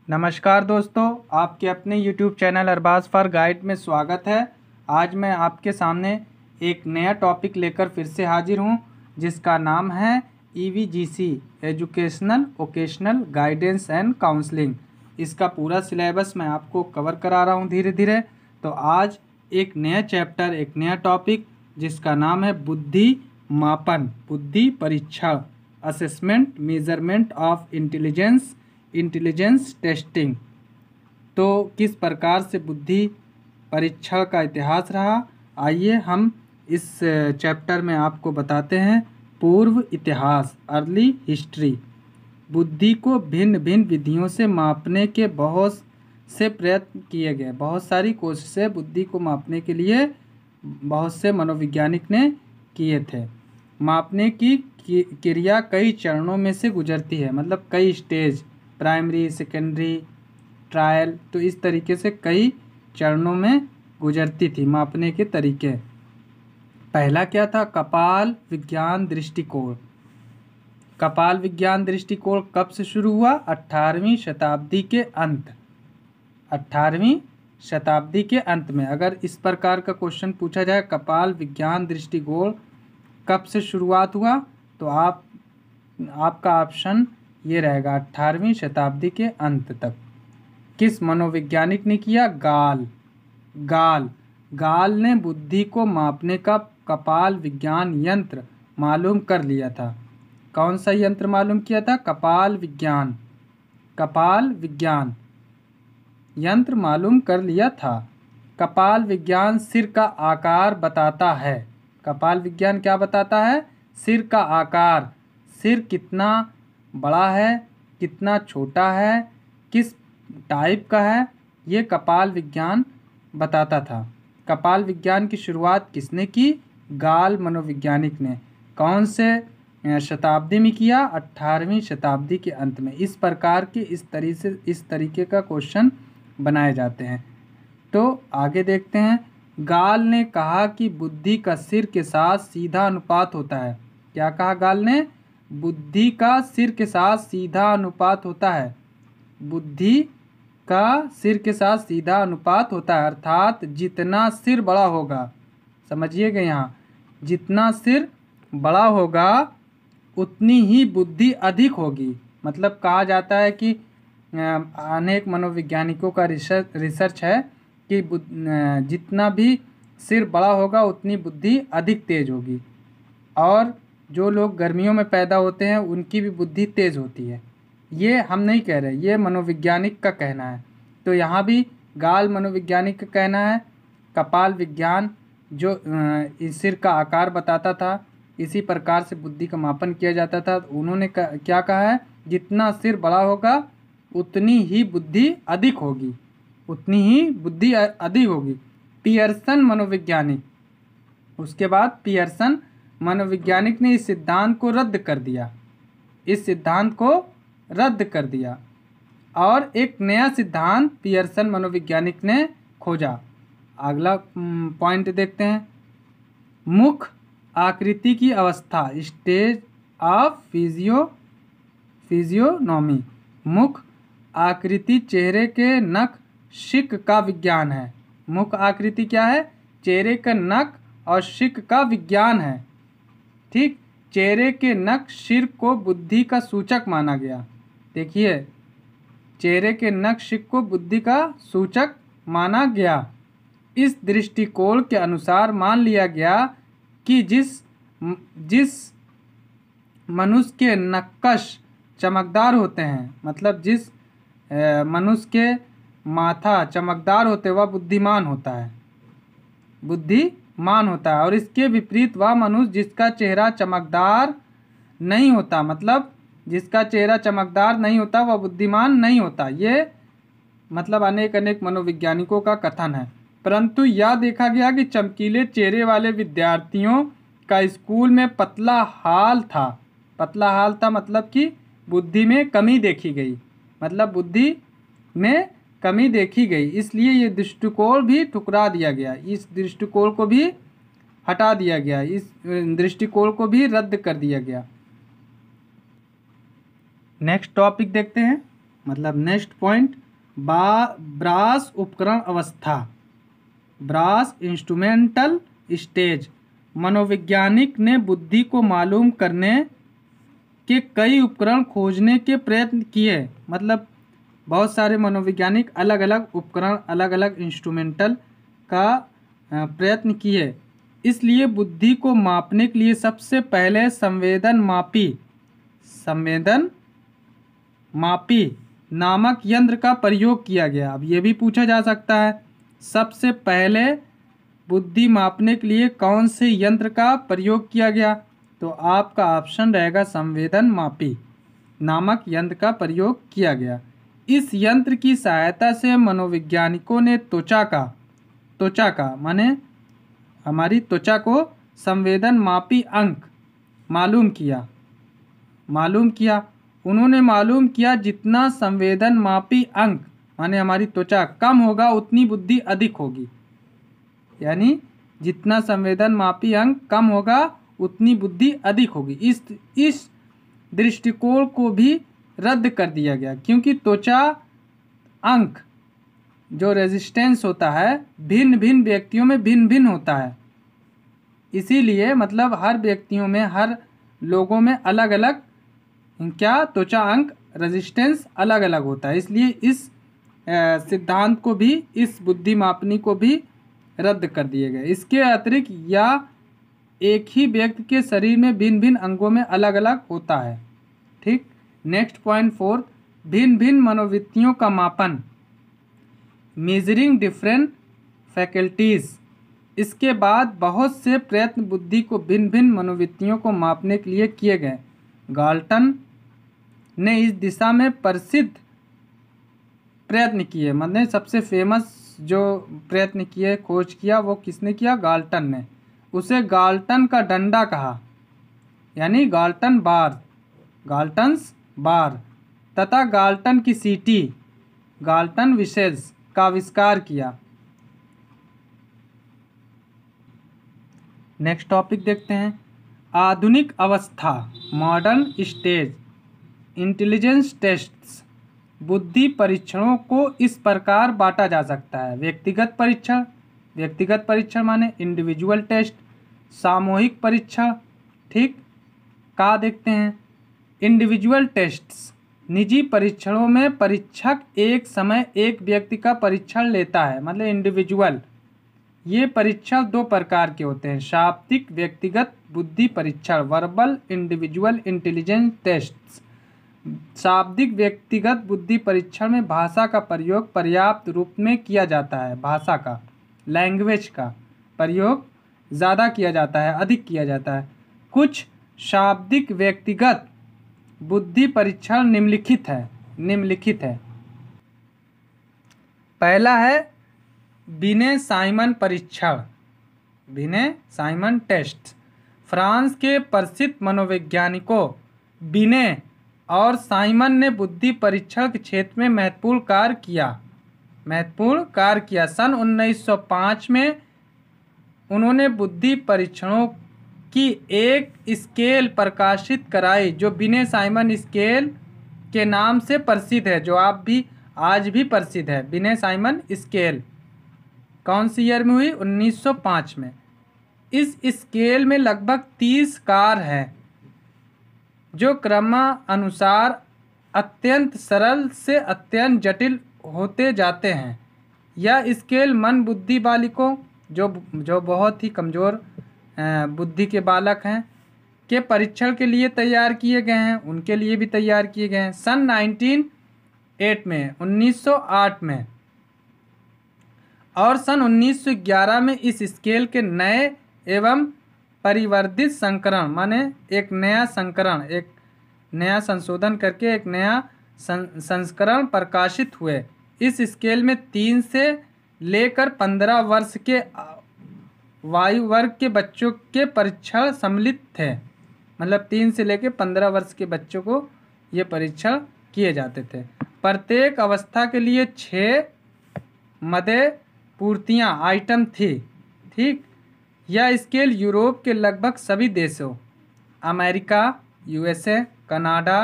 नमस्कार दोस्तों, आपके अपने YouTube channel Arbaaz for guide में स्वागत है। आज मैं आपके सामने एक नया टॉपिक लेकर फिर से हाजिर हूं, जिसका नाम है EVGC educational vocational guidance and counselling. इसका पूरा सिलेबस मैं आपको कवर करा रहा हूं धीरे धीरे। तो आज एक नया चैप्टर, एक नया टॉपिक जिसका नाम है बुद्धि मापन, बुद्धि परीक्षा, assessment measurement of intelligence testing. तो किस प्रकार से बुद्धि परीक्षा का इतिहास रहा, आइए हम इस चैप्टर में आपको बताते हैं। पूर्व इतिहास, अर्ली हिस्ट्री। बुद्धि को भिन्न भिन्न विधियों से मापने के बहुत से प्रयत्न किए गए। बहुत सारी कोशिशें बुद्धि को मापने के लिए बहुत से मनोवैज्ञानिक ने किए थे। मापने की क्रिया कई चरणों में से गुजरती है, मतलब कई स्टेज, प्राइमरी, सेकेंडरी, ट्रायल, तो इस तरीके से कई चरणों में गुजरती थी मापने के तरीके। पहला क्या था? कपाल विज्ञान दृष्टिकोण। कपाल विज्ञान दृष्टिकोण कब से शुरू हुआ? 18वीं शताब्दी के अंत। 18वीं शताब्दी के अंत में अगर इस प्रकार का क्वेश्चन पूछा जाए, कपाल विज्ञान दृष्टिकोण कब से शुरुआत हुआ, तो आपका ऑप्शन ये रहेगा 18वीं शताब्दी के अंत तक। किस मनोवैज्ञानिक ने किया? गाल ने बुद्धि को मापने का कपाल विज्ञान यंत्र मालूम कर लिया था। कौन सा यंत्र मालूम किया था? कपाल विज्ञान यंत्र मालूम कर लिया था। कपाल विज्ञान सिर का आकार बताता है। कपाल विज्ञान क्या बताता है? सिर का आकार, सिर कितना बड़ा है, कितना छोटा है, किस टाइप का है, ये कपाल विज्ञान बताता था। कपाल विज्ञान की शुरुआत किसने की? गाल मनोवैज्ञानिक ने। कौन से शताब्दी में किया? 18वीं शताब्दी के अंत में। इस प्रकार के इस तरीके का क्वेश्चन बनाए जाते हैं। तो आगे देखते हैं। गाल ने कहा कि बुद्धि का सिर के साथ सीधा अनुपात होता है। क्या कहा गाल ने? बुद्धि का सिर के साथ सीधा अनुपात होता है। बुद्धि का सिर के साथ सीधा अनुपात होता है, अर्थात जितना सिर बड़ा होगा, समझिएगा यहाँ, जितना सिर बड़ा होगा उतनी ही बुद्धि अधिक होगी। मतलब कहा जाता है कि अनेक मनोवैज्ञानिकों का रिसर्च है कि जितना भी सिर बड़ा होगा उतनी बुद्धि अधिक तेज होगी। और जो लोग गर्मियों में पैदा होते हैं उनकी भी बुद्धि तेज होती है। ये हम नहीं कह रहे, ये मनोवैज्ञानिक का कहना है। तो यहाँ भी गाल मनोवैज्ञानिक का कहना है। कपाल विज्ञान जो इस सिर का आकार बताता था, इसी प्रकार से बुद्धि का मापन किया जाता था। उन्होंने क्या कहा है? जितना सिर बड़ा होगा उतनी ही बुद्धि अधिक होगी, उतनी ही बुद्धि अधिक होगी। पियर्सन मनोवैज्ञानिक, उसके बाद पियर्सन मनोवैज्ञानिक ने इस सिद्धांत को रद्द कर दिया और एक नया सिद्धांत पियर्सन मनोवैज्ञानिक ने खोजा। अगला पॉइंट देखते हैं। मुख आकृति की अवस्था, स्टेज ऑफ फिजियोनॉमी। मुख आकृति चेहरे के नख शिक का विज्ञान है। मुख आकृति क्या है? चेहरे का नख और शिक का विज्ञान है। ठीक, चेहरे के नख शिर को बुद्धि का सूचक माना गया। देखिए, चेहरे के नख शिक को बुद्धि का सूचक माना गया। इस दृष्टिकोण के अनुसार मान लिया गया कि जिस मनुष्य के नक्कश चमकदार होते हैं, मतलब जिस मनुष्य के माथा चमकदार होते वह बुद्धिमान होता है, और इसके विपरीत वह मनुष्य जिसका चेहरा चमकदार नहीं होता, मतलब जिसका चेहरा चमकदार नहीं होता वह बुद्धिमान नहीं होता। ये मतलब अनेक मनोवैज्ञानिकों का कथन है। परंतु यह देखा गया कि चमकीले चेहरे वाले विद्यार्थियों का स्कूल में पतला हाल था, मतलब कि बुद्धि में कमी देखी गई, इसलिए ये दृष्टिकोण भी ठुकरा दिया गया, इस दृष्टिकोण को भी हटा दिया गया, इस दृष्टिकोण को भी रद्द कर दिया गया। नेक्स्ट टॉपिक देखते हैं। मतलब नेक्स्ट पॉइंट, ब्रास उपकरण अवस्था, ब्रास इंस्ट्रूमेंटल स्टेज। मनोवैज्ञानिक ने बुद्धि को मालूम करने के कई उपकरण खोजने के प्रयत्न किए। मतलब बहुत सारे मनोवैज्ञानिक अलग अलग उपकरण, अलग अलग इंस्ट्रूमेंटल का प्रयत्न किए। इसलिए बुद्धि को मापने के लिए सबसे पहले संवेदन मापी नामक यंत्र का प्रयोग किया गया। अब ये भी पूछा जा सकता है, सबसे पहले बुद्धि मापने के लिए कौन से यंत्र का प्रयोग किया गया? तो आपका ऑप्शन रहेगा संवेदन मापी नामक यंत्र का प्रयोग किया गया। इस यंत्र की सहायता से मनोवैज्ञानिकों ने त्वचा का माने हमारी त्वचा को संवेदन मापी अंक मालूम किया। उन्होंने मालूम किया जितना संवेदन मापी अंक माने हमारी त्वचा कम होगा उतनी बुद्धि अधिक होगी। यानी जितना संवेदन मापी अंक कम होगा उतनी बुद्धि अधिक होगी। इस दृष्टिकोण को भी रद्द कर दिया गया, क्योंकि त्वचा अंक जो रेजिस्टेंस होता है भिन्न भिन्न व्यक्तियों में भिन्न भिन्न होता है। इसीलिए मतलब हर व्यक्तियों में, हर लोगों में अलग अलग क्या त्वचा अंक रेजिस्टेंस अलग अलग होता है। इसलिए इस सिद्धांत को भी, इस बुद्धि मापनी को भी रद्द कर दिए गए। इसके अतिरिक्त या एक ही व्यक्ति के शरीर में भिन्न भिन्न अंगों में अलग अलग होता है। ठीक, नेक्स्ट पॉइंट 4, भिन्न भिन्न मनोवृत्तियों का मापन, मेजरिंग डिफरेंट फैकल्टीज। इसके बाद बहुत से प्रयत्न बुद्धि को भिन्न भिन्न मनोवृत्तियों को मापने के लिए किए गए। गाल्टन ने इस दिशा में प्रसिद्ध प्रयत्न किए। मतलब सबसे फेमस जो प्रयत्न किए, खोज किया, वो किसने किया? गाल्टन ने। उसे गाल्टन का डंडा कहा, यानी गाल्टन बार, गाल्टन्स बार, तथा गाल्टन की सीटी, गाल्टन विशेष का आविष्कार किया। नेक्स्ट टॉपिक देखते हैं, आधुनिक अवस्था, मॉडर्न स्टेज, इंटेलिजेंस टेस्ट्स। बुद्धि परीक्षणों को इस प्रकार बांटा जा सकता है। व्यक्तिगत परीक्षण माने इंडिविजुअल टेस्ट, सामूहिक परीक्षण। ठीक, का देखते हैं, इंडिविजुअल टेस्ट्स, निजी परीक्षणों में परीक्षक एक समय एक व्यक्ति का परीक्षण लेता है, मतलब इंडिविजुअल। ये परीक्षण दो प्रकार के होते हैं, शाब्दिक व्यक्तिगत बुद्धि परीक्षण, वर्बल इंडिविजुअल इंटेलिजेंस टेस्ट्स। शाब्दिक व्यक्तिगत बुद्धि परीक्षण में भाषा का प्रयोग पर्याप्त रूप में किया जाता है। भाषा का, लैंग्वेज का प्रयोग ज़्यादा किया जाता है, अधिक किया जाता है। कुछ शाब्दिक व्यक्तिगत बुद्धि परीक्षण निम्नलिखित है। पहला है बिने साइमन परीक्षण, बिने साइमन टेस्ट। फ्रांस के प्रसिद्ध मनोवैज्ञानिकों बिने और साइमन ने बुद्धि परीक्षण के क्षेत्र में महत्वपूर्ण कार्य किया। सन 1905 में उन्होंने बुद्धि परीक्षणों की एक स्केल प्रकाशित कराई जो बिने साइमन स्केल के नाम से प्रसिद्ध है, जो आज भी प्रसिद्ध है। बिने साइमन स्केल कौन सी ईयर में हुई? 1905 में। इस स्केल में लगभग 30 कार्य हैं जो क्रमानुसार अत्यंत सरल से अत्यंत जटिल होते जाते हैं। यह स्केल मन बुद्धि बालिकों जो बहुत ही कमज़ोर बुद्धि के बालक हैं के परीक्षण के लिए तैयार किए गए हैं, उनके लिए भी तैयार किए गए हैं। सन 1908 में और सन 1911 में इस स्केल के नए एवं परिवर्धित संस्करण माने एक नया संशोधन करके एक नया संस्करण प्रकाशित हुए। इस स्केल में 3 से लेकर 15 वर्ष के वायु वर्ग के बच्चों के परीक्षण सम्मिलित थे। मतलब 3 से लेकर 15 वर्ष के बच्चों को ये परीक्षण किए जाते थे। प्रत्येक अवस्था के लिए 6 मदे पूर्तियाँ आइटम थी। ठीक, यह स्केल यूरोप के लगभग सभी देशों, America, USA, Canada,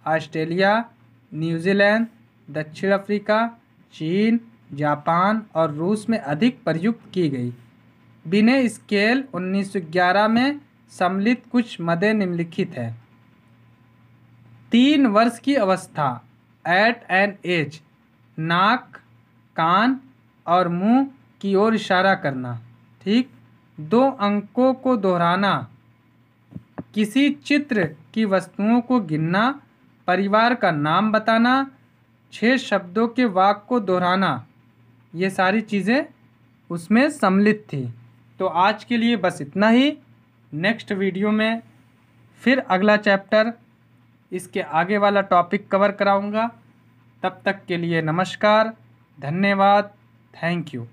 Australia, New Zealand, दक्षिण अफ्रीका, चीन, जापान और रूस में अधिक प्रयुक्त की गई। बिने स्केल 1911 में सम्मिलित कुछ मदें निम्नलिखित है। 3 वर्ष की अवस्था, एट एन एज, नाक, कान और मुंह की ओर इशारा करना। ठीक। 2 अंकों को दोहराना, किसी चित्र की वस्तुओं को गिनना, परिवार का नाम बताना, 6 शब्दों के वाक्य को दोहराना, ये सारी चीज़ें उसमें सम्मिलित थी। तो आज के लिए बस इतना ही। नेक्स्ट वीडियो में फिर अगला चैप्टर, इसके आगे वाला टॉपिक कवर कराऊंगा। तब तक के लिए नमस्कार, धन्यवाद, थैंक यू।